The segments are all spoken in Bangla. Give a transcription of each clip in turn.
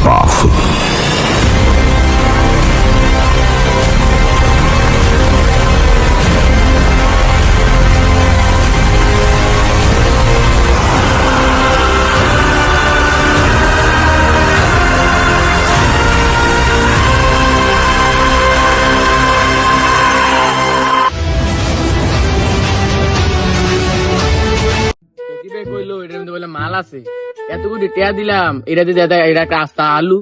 powerful. মাল আছে এতগুলি টেয়া দিলাম, এটা দিয়ে এটা একটা আস্তা আলু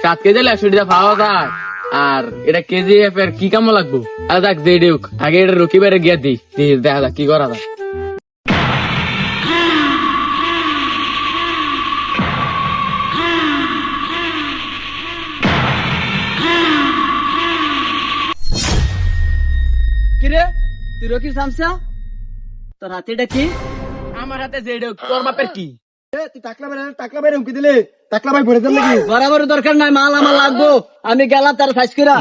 7 কেজি 100 টাকা পাওয়া যায়। আর এটা KGF এর কি কামো লাগবো? আর দেখ যে দেখ আগে এটা রকিবারে গিয়া দিই, দেখা যাক কি করা যায়। কিরে তুই রকির সামসা, তোর হাতে এটা কি? আমার হাতে যে দেখ, তোর বাপের কি? তুই টাকলা ভাই হুমকি দিলে টাকলা ভাই ভরে দেন নাকি? বরাবর দরকার নাই, মাল আমার লাগবো, আমি গেলাম তার সাইজ করা।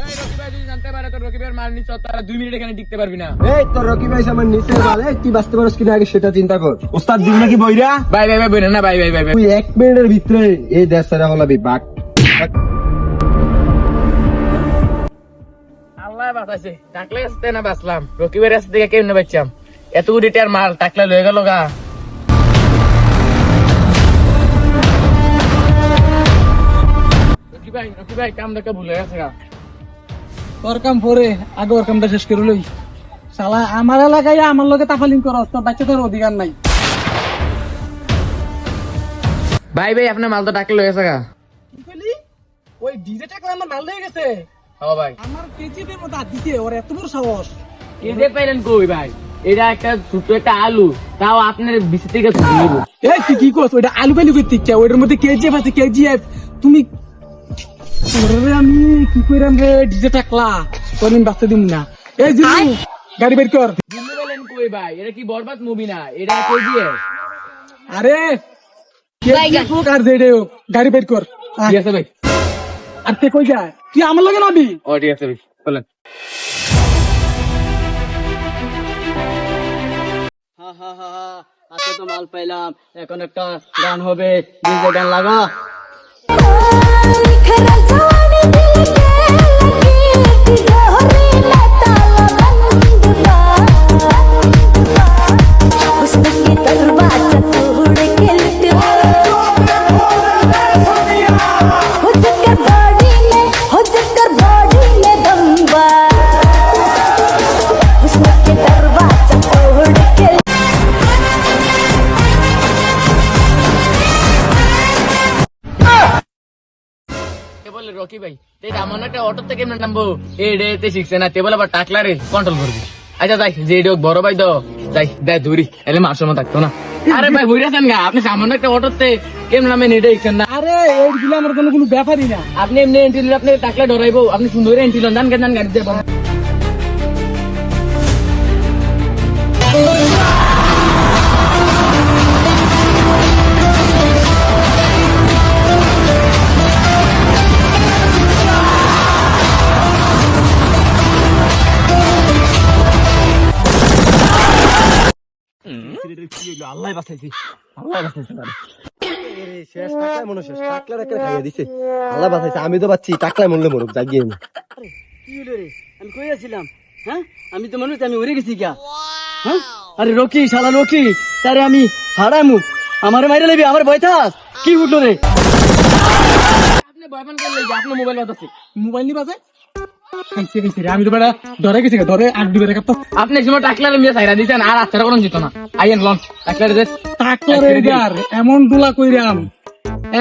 এই রকিবাই যদি জানতে পারে তোর রকিবের মাল নিছ, তারা 2 মিনিট এখানে টিকতে পারবি না। এই তোর রকি ভাই আমার নিচে বলে তুই বাঁচতে পারস কিনা আগে সেটা চিন্তা কর। ওস্তাদ দিন নাকি বইরা ভাই ভাই ভাই বলেন না, ভাই ভাই ভাই ভাই তুই 1 মিনিটের ভিতরে এই দেশ সারা হলাবি বাক। আল্লাহ বাঁচাইছে, টাকলে আসতে না বাঁচলাম, রকিবের কাছ থেকে কেমনে বাঁচলাম? এতগুলি টেয়ার মাল টাকলা লয়ে গেল গা। রকি ভাই কাম দেখা ভুলে গেছে গা। তোর কাম পরে আগে ওর কামটা শেষ করে লই। শালা আমার এলাকায় আমার লগে তাফালিং করস, তোর বাচ্চাদের অধিকার নাই। ভাই ভাই আপনার মাল তো টাকলা লয়ে গেছে গা। ওই ডিজে টাকলা আমার মাল হয়ে গেছে। হ্যাঁ ভাই, আমার কেজিএফের মতো হাত দিতে ওর এত বড় সাহস। কেজে পাইলেন কই ভাই? এটা একটা ছোট একটা আলু, তাও আপনার বিচি থেকে ছুটি নিব। এই তুই কি করছ? ওইটা আলু ফালু করতে ইচ্ছা, ওইটার মধ্যে কেজিএফ আছে, কেজিএফ। তুমি ওরে আমি কি কইরাম রে ডিজে টাকলা, তোর আমি বাঁচতে দিম না। এই যে গাড়ি বের কর। বুঝতে পারলেন কই ভাই? এটা কি বরবাদ মুভি না, এটা KGF। আরে কেজিএফ হোক আর যেটাই হোক, গাড়ি বের কর। ঠিক আছে ভাই। আর তে কই যায়? তুই আমার লগে নাবি? ও ঠিক আছে ভাই, বলেন। হা হা হা হা, আজকে তো মাল পাইলাম, এখন একটা গান হবে, ডিজে গান লাগা। বলে রকি ভাই আমার একটা অটো থেকে কেমনে নামবো? এতে শিখছে না, তে বলে আবার টাকলারে কন্ট্রোল করবি। আচ্ছা যাই, যে বড় ভাই তো যাই দেয় ধরি, এলে মার সময় থাকতো না। আরে ভাই ভুইরাছেন গা, আপনি সামান্য একটা অটোতে কেমন নামে নেটে শিখছেন না। আরে এইগুলো আমার কোনো ব্যাপারই না। আপনি এমনি এন্ট্রি নিলে আপনি টাকলা ডরাইবো, আপনি সুন্দর এন্ট্রি লন, জান গান গাড়ি যাবো। আল্লাহ বাঁচাইছি, আল্লাহ বাঁচাইছে। শেষ টাকলাই মনে শেষ টাকলার একটা খাইয়া দিছে। আল্লাহ বাঁচাইছে, আমি তো পাচ্ছি টাকলাই মরলে মরুক জাগিয়ে। কি হলো রে? আমি কই আছিলাম? হ্যাঁ, আমি তো মানুষ, আমি উড়ে গেছি গা। হ্যাঁ, আরে রকি, শালা রকি, তারে আমি হারামু, আমার মাইরে লেবি, আমার ভয় থাক। কি উঠলো রে? আপনি ভয় পান করলে আপনার মোবাইল বাজাচ্ছে। মোবাইল নি বাজে? আমি তো বেড়া ধরে গেছি, ধরে আট ডুবে রেখে। আপনি সময় টাকলারে মিয়া সাইরা দিচ্ছেন, আর আচ্ছা কোনো জিত না। আইয়েন লন টাকলারে যে এমন দুলা কইরাম,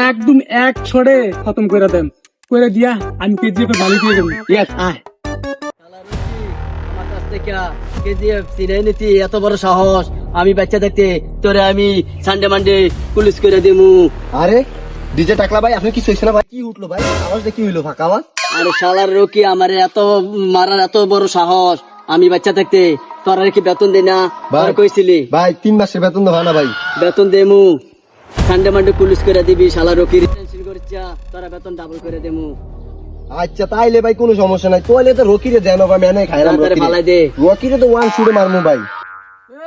একদম এক ছড়ে খতম করে দেন, করে দিয়া আমি কেজিএফ এর মালিক হয়ে যাবো। ইয়েস আয়। আমার কাছ থেকে কেজিএফ চিনে নিতি, এত বড় সাহস? আমি বাচ্চা থাকতে তোরে আমি সানডে মানডে পুলিশ করে দিমু। আরে ডিজে টাকলা ভাই, আপনি কি হয়েছে না ভাই? কি উঠলো ভাই? আওয়াজটা কি হইলো? ফাঁকা আওয়াজ? আরে শালার রকি, আমার এত মারার এত বড় সাহস? আমি বাচ্চা থাকতে তোরা কি বেতন দেই না? আর কইছিলি ভাই 3 মাসের বেতন দাও না ভাই। বেতন দেমু, সানডে মানডে পুলিশ করে দিবি। শালা রকি টেনশন করছা, তোরা বেতন ডাবল করে দেমু। আচ্ছা তাইলে ভাই কোনো সমস্যা নাই, তাহলে তো রকিরে দেন ভাই, মেনে খাইলাম। ফালাই দে রকিরে তো ওয়ান শুটে মারমু ভাই।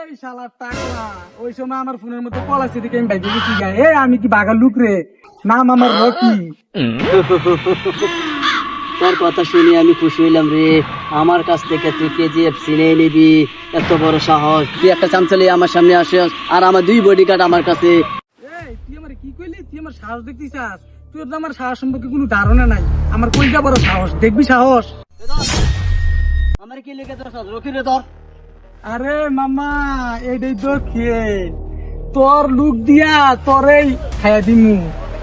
এই শালা টাকলা, ওই সময় আমার ফোনের মধ্যে কল আছে, দিকে আমি বাইরে গেছি গা। আমি কি বাগার লুক রে? নাম আমার রকি। তোর কথা শুনে আমি খুশি হইলাম রে। আমার কাছ থেকে তুই কেজিএফ চিনে নিবি, এত বড় সাহস! তুই একটা চামচালি আমার সামনে আসিস, আর আমার 2 বডিগার্ড আমার কাছে। এই তুই আমার কি কইলি? তুই আমার সাহস দেখতেই চাস? তুই তো আমার সাহস সম্পর্কে কোনো ধারণা নাই। আমার কইটা বড় সাহস, দেখবি সাহস? আমার কি লেগে তোর রকি রে তোর? আরে মামা, এইটাই তো খেল। তোর লুক দিয়া তোরেই খাইয়া দিমু।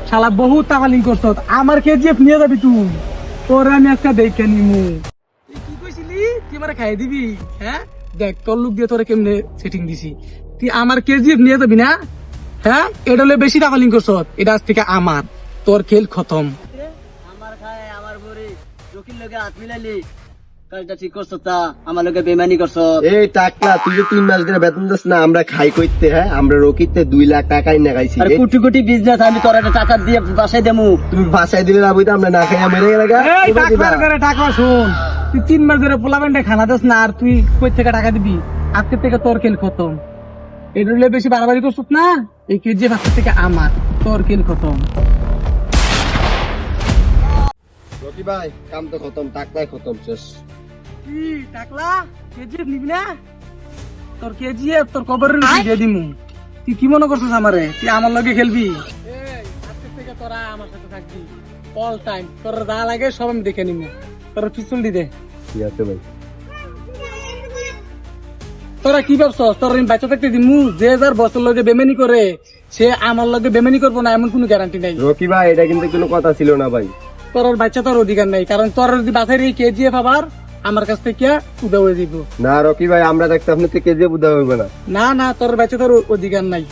শালা বহুত টাকালিং করছ, আমার কেজিএফ নিয়ে যাবি তুই। তোরে আমি একটা দেখে নিমু। তুই কি কইছিলি? তুই আমার খাইয়া দিবি? হ্যাঁ, দেখ তোর লুক দিয়ে তোরে কেমনে সেটিং দিছি। তুই আমার কেজিএফ নিয়ে যাবি না? হ্যাঁ, এটা হলে বেশি টাকালিং করছ। এটা আজ থেকে আমার, তোর খেল খতম। আমার খায় আমার বড়ি রকির লগে হাত মিলাইলি, কাজটা ঠিক করছ? তা আমার লগে বেমানি করছ? এই টাকলা, তুই যে 3 মাস ধরে বেতন দিস না, আমরা খাই কইতে, হ্যাঁ আমরা রকিতে 2 লাখ টাকাই না খাইছি। আর কোটি কোটি বিজনেস আমি তোর একটা টাকা দিয়ে বাসায় দেবো। তুমি বাসায় দিলে না বইতে আমরা না খাইয়া মেরে গেলে গা। এই এবার দিবা। টাকা করে টাকা শোন, তুই 3 মাস ধরে পোলাবেন্টে খানা দিস না, আর তুই কই থেকে টাকা দিবি? আজকে থেকে তোর খেল খতম। এটা হলে বেশি বাড়াবাড়ি করছিস না? এই কেজিএফ আজকে থেকে আমার, তোর খেল খতম। রকি ভাই, কাম তো খতম, টাকলাই খতম, শেষ। কি টাকলা, কেজিএফ নিবি না? তোর কেজিএফ তোর কবরের নিচে দিয়ে দিমু। তুই কি মনে করছিস আমারে? তুই আমার লগে খেলবি? আজকে থেকে তোরা আমার সাথে থাকবি অল টাইম। তোর যা লাগে সব আমি দেখে নিবো। তোর পিস্তল দি দে। ঠিক আছে ভাই। তোরা কি ভাবছস তোর আমি বাচ্চা থাকতে দিমু? যে যার বছর লগে বেমেনি করে সে আমার লগে বেমেনি করবো না এমন কোনো গ্যারান্টি নাই। রকি ভাই, এটা কিন্তু কোনো কথা ছিল না ভাই। তোর আর বাচ্চা তোর অধিকার নাই, কারণ তোর যদি বাসায় এই কেজিএফ আবার আমার কাছ থেকে উদা হয়ে দিব। না রকি ভাই, আমরা থাকতে আপনি থেকে যে বুঝা হইবে না। না না, তোর বাচ্চা তোর অধিকার নাই।